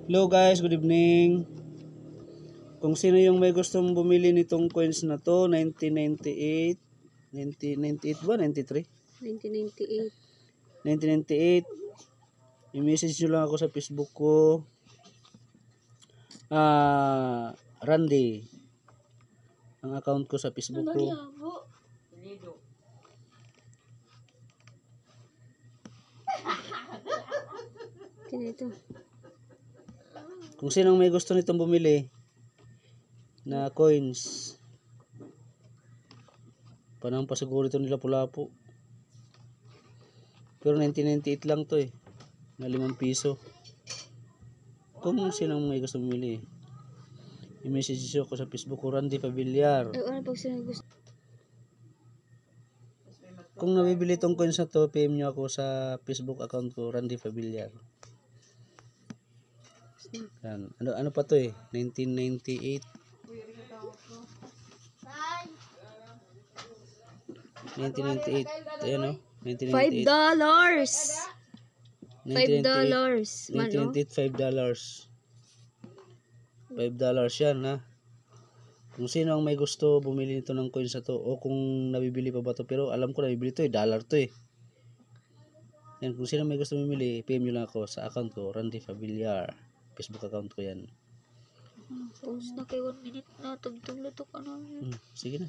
Hello guys, good evening. Kung sino yung may gustong bumili nitong coins na to, 1998, 1998 ba? 93? 1998. 1998. I-message nyo lang ako sa Facebook ko. Randy. Ang account ko sa Facebook ko. Ito. Kung sinong may gusto nitong bumili na coins, panang pasiguro ito nila Lapu-Lapu. Pero 1998 lang to na 5 piso. Kung sinong may gusto bumili, i-message nyo ako sa Facebook ko, Randy Pabiliar. Ay, ano pag sino gusto? Kung nabibili tong coins na to, PM nyo ako sa Facebook account ko, Randy Pabiliar. Yan. Ano pa to 1998. 1998. Ayan o. 1998. $5. $5. $1998, $5. $5 yan ha. Kung sino ang may gusto bumili nito ng coins na to, o kung nabibili pa ba to, pero alam ko nabibili to dollar to Yan, kung sino may gusto bumili, PM nyo lang ako sa account ko, Randy Pabiliar. Facebook account ko yan. Post na kay 1 minute na. Tugtog na to ka na. Sige na.